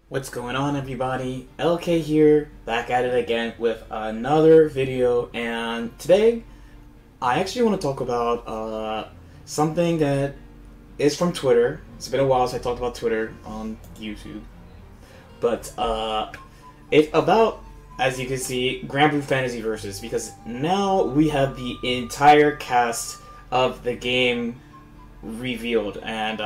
What's going on, everybody? LK here, back at it again with another video, and today I actually want to talk about something that is from Twitter. It's been a while since I talked about Twitter on YouTube, but it's about, as you can see, Granblue Fantasy Versus, because now we have the entire cast of the game revealed, and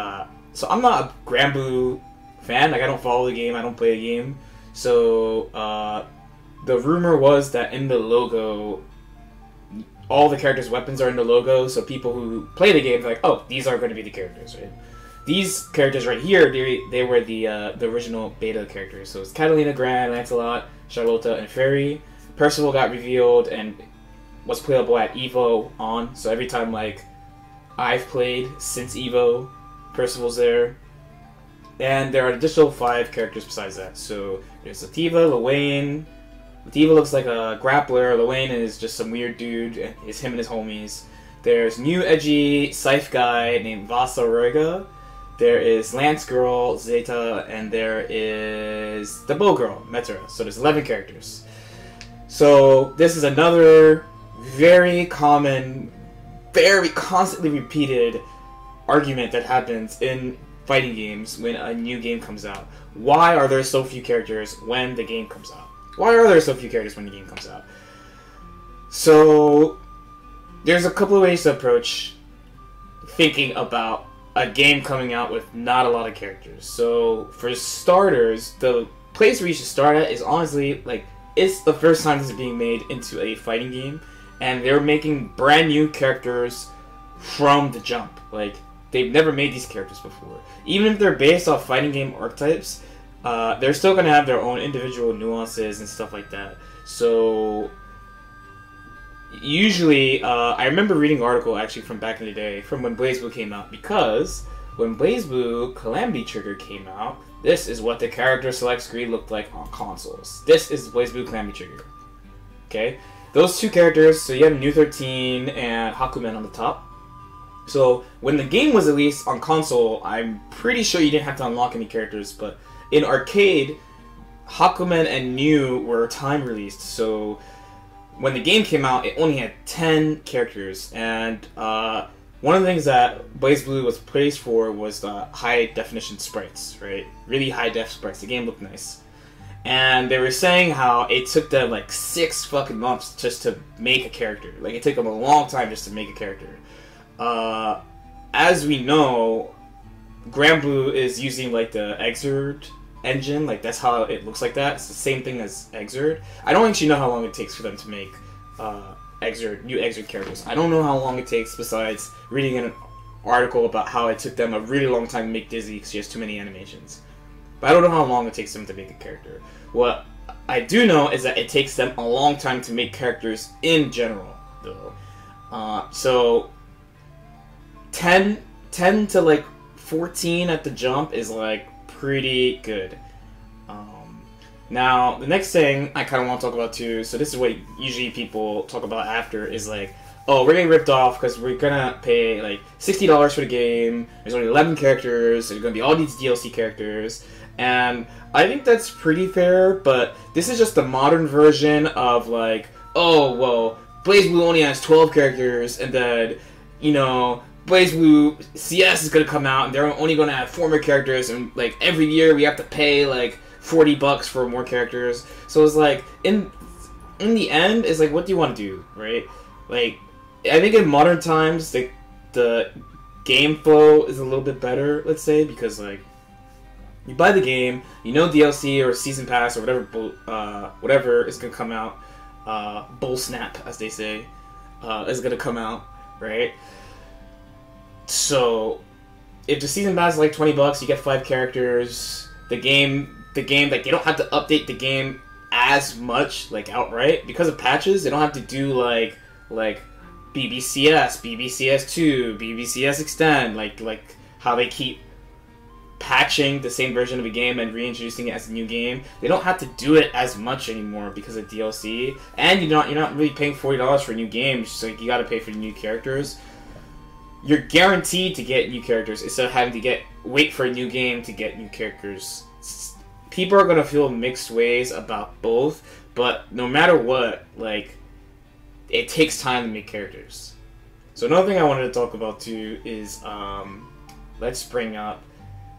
so I'm not a Granblue fan. Like, I don't follow the game, I don't play the game. So the rumor was that in the logo, all the characters' weapons are in the logo, so people who play the game are like, oh, these are going to be the characters, right? These characters right here, they were the original beta characters. So it's Catalina, Gran, Lancelot, Charlotta, and Fairy. Percival got revealed and was playable at EVO on, so every time, like, I've played since EVO, Percival's there. And there are additional 5 characters besides that. So there's Lativa, Luane. Lativa looks like a grappler. Luane is just some weird dude. It's him and his homies. There's new edgy scythe guy named Vasa Rega. There is Lance Girl, Zeta, and there is the Bow Girl, Metera. So there's 11 characters. So this is another very common, very constantly repeated argument that happens in fighting games when a new game comes out. Why are there so few characters when the game comes out? Why are there so few characters when the game comes out? So there's a couple of ways to approach thinking about a game coming out with not a lot of characters. So for starters, the place where you should start at is honestly, like, it's the first time this is being made into a fighting game, and they're making brand new characters from the jump. Like, they've never made these characters before. Even if they're based off fighting game archetypes, they're still going to have their own individual nuances and stuff like that. So, usually, I remember reading an article actually from back in the day, from when BlazBlue came out, because when BlazBlue Calamity Trigger came out, this is what the character select screen looked like on consoles. This is BlazBlue Calamity Trigger. Okay? Those two characters, so you have New 13 and Hakumen on the top. So, when the game was released on console, I'm pretty sure you didn't have to unlock any characters, but in arcade, Hakumen and New were time-released, so when the game came out, it only had 10 characters, and one of the things that BlazBlue was praised for was the high-definition sprites, right? Really high-def sprites. The game looked nice. And they were saying how it took them, like, 6 fucking months just to make a character. Like, it took them a long time just to make a character. As we know, Granblue is using, like, the Exerd engine. Like, that's how it looks like that. It's the same thing as Exerd. I don't actually know how long it takes for them to make new Exerd characters. I don't know how long it takes besides reading an article about how it took them a really long time to make Dizzy because she has too many animations. But I don't know how long it takes them to make a character. What I do know is that it takes them a long time to make characters in general, though. So 10 to like 14 at the jump is like pretty good. Now the next thing I kind of want to talk about too, so this is what usually people talk about after, is like, oh, we're getting ripped off because we're gonna pay like $60 for the game, there's only 11 characters, there's gonna be all these DLC characters, and I think that's pretty fair, but this is just the modern version of like, oh, well, BlazBlue only has 12 characters, and then, you know, BlazBlue CS is going to come out, and they're only going to have 4 more characters, and, like, every year we have to pay, like, $40 for more characters. So it's like, in the end, it's like, what do you want to do, right? Like, I think in modern times, the game flow is a little bit better, let's say, because, like, you buy the game, you know DLC or Season Pass or whatever is going to come out, Bull Snap, as they say, is going to come out, right? So, if the season pass is like $20, you get 5 characters. The game, like, they don't have to update the game as much, like, outright. Because of patches, they don't have to do, like BBCS, BBCS2, BBCS Extend, like how they keep patching the same version of a game and reintroducing it as a new game. They don't have to do it as much anymore because of DLC. And you're not really paying $40 for a new game, so you gotta pay for the new characters. You're guaranteed to get new characters instead of having to wait for a new game to get new characters people are gonna feel mixed ways about both, but no matter what, like, it takes time to make characters. So another thing I wanted to talk about too is, let's bring up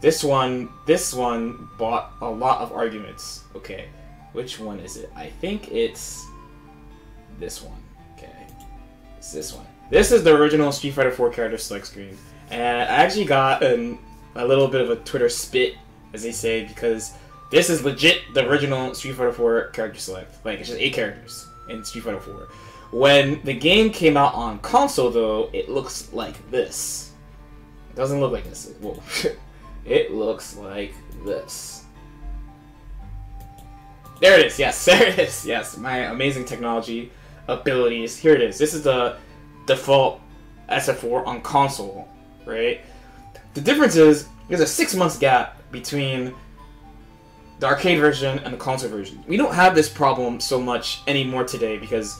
this one. This one bought a lot of arguments. Okay, which one is it? I think it's this one. Okay, it's this one. This is the original Street Fighter 4 character select screen, and I actually got a little bit of a Twitter spit, as they say, because this is legit the original Street Fighter 4 character select. Like, it's just 8 characters in Street Fighter 4. When the game came out on console, though, it looks like this. It doesn't look like this. Whoa. It looks like this. There it is. Yes, there it is. Yes, my amazing technology abilities. Here it is. This is the default SF4 on console, right? The difference is there's a 6 months gap between the arcade version and the console version. We don't have this problem so much anymore today because,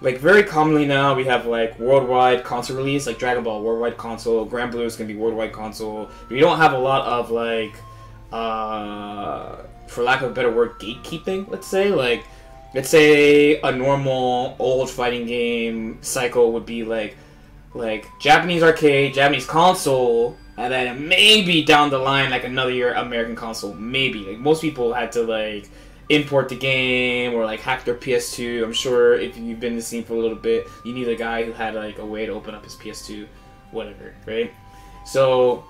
like, very commonly now we have, like, worldwide console release, like Dragon Ball worldwide console, Granblue is going to be worldwide console. We don't have a lot of, like, for lack of a better word, gatekeeping, let's say. Like, let's say a normal old fighting game cycle would be, like Japanese arcade, Japanese console, and then maybe down the line, like, another year American console, maybe. Like, most people had to, like, import the game or, like, hack their PS2. I'm sure if you've been in the scene for a little bit, you knew the guy who had, like, a way to open up his PS2, whatever, right? So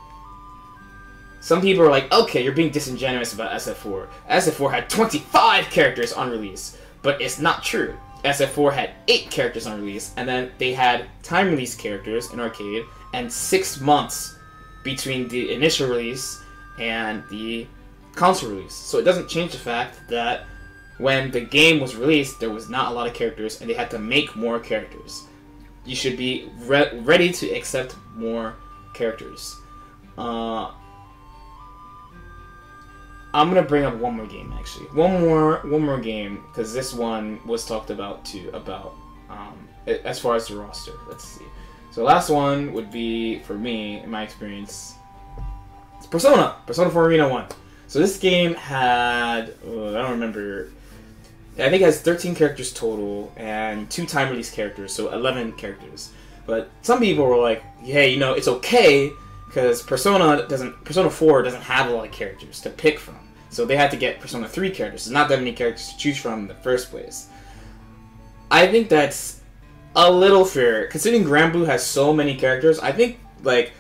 some people are like, okay, you're being disingenuous about SF4. SF4 had 25 characters on release, but it's not true. SF4 had 8 characters on release, and then they had time release characters in arcade, and 6 months between the initial release and the console release. So it doesn't change the fact that when the game was released, there was not a lot of characters, and they had to make more characters. You should be ready to accept more characters. I'm gonna bring up one more game, actually. One more game, because this one was talked about too, about as far as the roster. Let's see. So the last one would be, for me, in my experience, it's Persona 4 Arena 1. So this game had, I don't remember, I think it has 13 characters total and 2 time release characters, so 11 characters. But some people were like, hey, you know, it's okay because Persona 4 doesn't have a lot of characters to pick from. So they had to get Persona 3 characters. There's not that many characters to choose from in the first place. I think that's a little fair. Considering Granblue has so many characters, I think, like,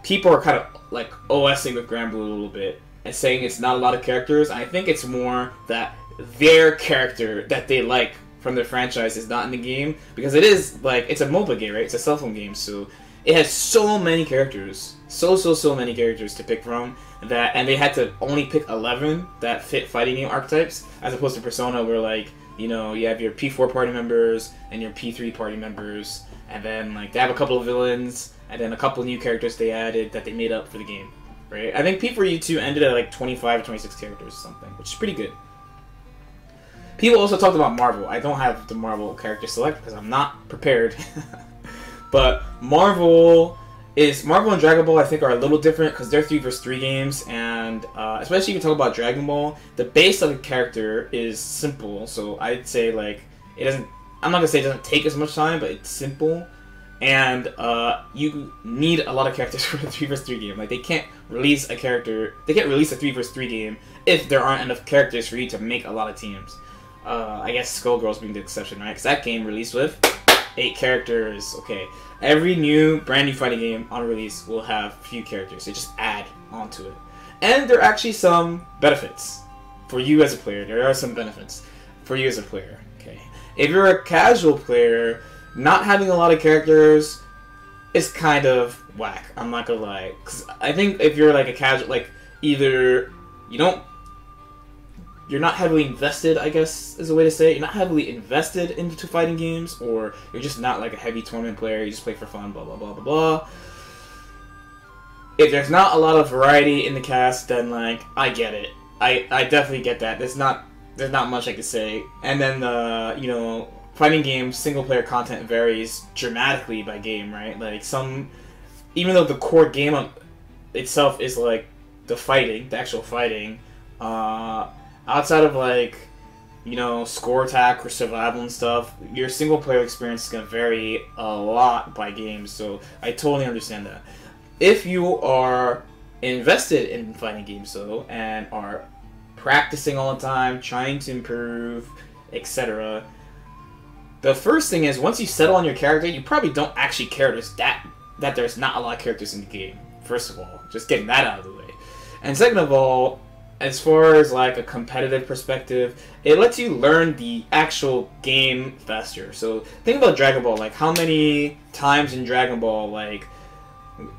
people are kind of, like, OSing with Granblue a little bit and saying it's not a lot of characters. I think it's more that their character that they like from their franchise is not in the game, because it is, like, it's a mobile game, right? It's a cell phone game, so it has so many characters, so many characters to pick from, that, and they had to only pick 11 that fit fighting game archetypes, as opposed to Persona where, like, you know, you have your P4 party members and your P3 party members, and then, like, they have a couple of villains, and then a couple new characters they added that they made up for the game, right? I think P4U2 ended at, like, 25 or 26 characters or something, which is pretty good. People also talked about Marvel. I don't have the Marvel character select because I'm not prepared. But Marvel and Dragon Ball, I think, are a little different because they're 3 vs 3 games, and especially if you talk about Dragon Ball, the base of the character is simple. So I'd say, like, it doesn't. I'm not gonna say it doesn't take as much time, but it's simple, and you need a lot of characters for a 3 vs 3 game. Like, they can't release a 3 vs 3 game if there aren't enough characters for you to make a lot of teams. I guess Skullgirls being the exception, right? Because that game released with 8 characters. Okay, every brand new fighting game on release will have few characters. They just add onto it, and there are actually some benefits for you as a player. There are some benefits for you as a player. Okay, if you're a casual player, not having a lot of characters is kind of whack. I'm not gonna lie, because I think if you're like a casual, like, either you're not heavily invested, I guess is a way to say it. You're not heavily invested into fighting games, or you're just not like a heavy tournament player. You just play for fun, blah, blah, blah, blah, blah. If there's not a lot of variety in the cast, then, like, I get it. I definitely get that. There's not much I could say. And then you know, fighting games, single player content varies dramatically by game, right? Like, even though the core game itself is like the actual fighting, Outside of like, you know, score attack or survival and stuff, your single player experience is going to vary a lot by game, so I totally understand that. If you are invested in fighting games though, and are practicing all the time, trying to improve, etc., the first thing is, once you settle on your character, you probably don't actually care that there's not a lot of characters in the game. First of all, just getting that out of the way. And second of all, as far as like a competitive perspective, it lets you learn the actual game faster. So think about Dragon Ball, like how many times in Dragon Ball, like,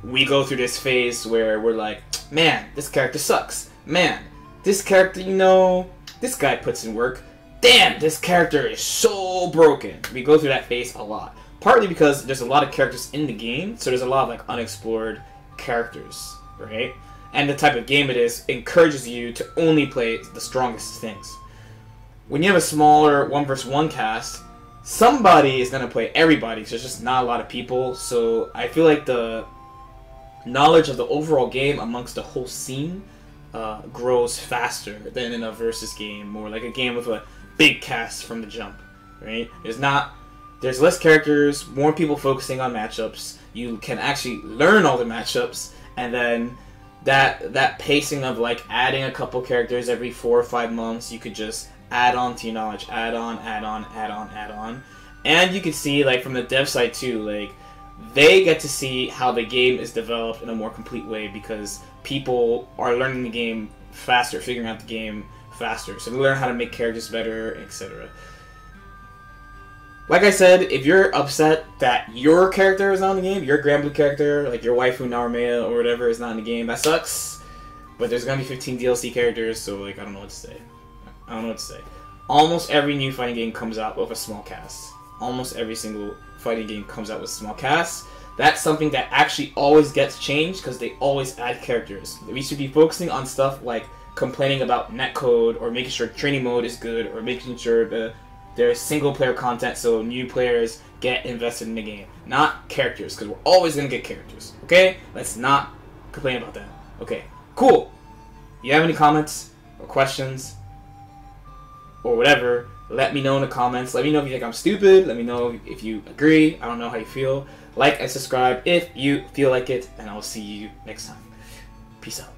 we go through this phase where we're like, man, this character sucks. Man, this character, you know, this guy puts in work. Damn, this character is so broken. We go through that phase a lot. Partly because there's a lot of characters in the game, so there's a lot of like unexplored characters, right? And the type of game it is encourages you to only play the strongest things. When you have a smaller 1-versus-1 cast, somebody is going to play everybody, so there's just not a lot of people. So I feel like the knowledge of the overall game amongst the whole scene grows faster than in a versus game, or like a game with a big cast from the jump, right? There's less characters, more people focusing on matchups. You can actually learn all the matchups, and then that pacing of like adding a couple characters every 4 or 5 months, you could just add on to your knowledge, add on, and you can see like from the dev side too, like they get to see how the game is developed in a more complete way because people are learning the game faster, figuring out the game faster, so they learn how to make characters better, etc. Like I said, if you're upset that your character is not in the game, your Granblue character, like your waifu Narumea or whatever, is not in the game, that sucks. But there's gonna be 15 DLC characters, so like I don't know what to say. Almost every new fighting game comes out with a small cast. Almost every single fighting game comes out with a small cast. That's something that actually always gets changed because they always add characters. We should be focusing on stuff like complaining about netcode, or making sure training mode is good, or making sure there's single-player content so new players get invested in the game. Not characters, because we're always going to get characters. Okay? Let's not complain about that. Okay, cool. You have any comments or questions or whatever, let me know in the comments. Let me know if you think I'm stupid. Let me know if you agree. I don't know how you feel. Like and subscribe if you feel like it, and I'll see you next time. Peace out.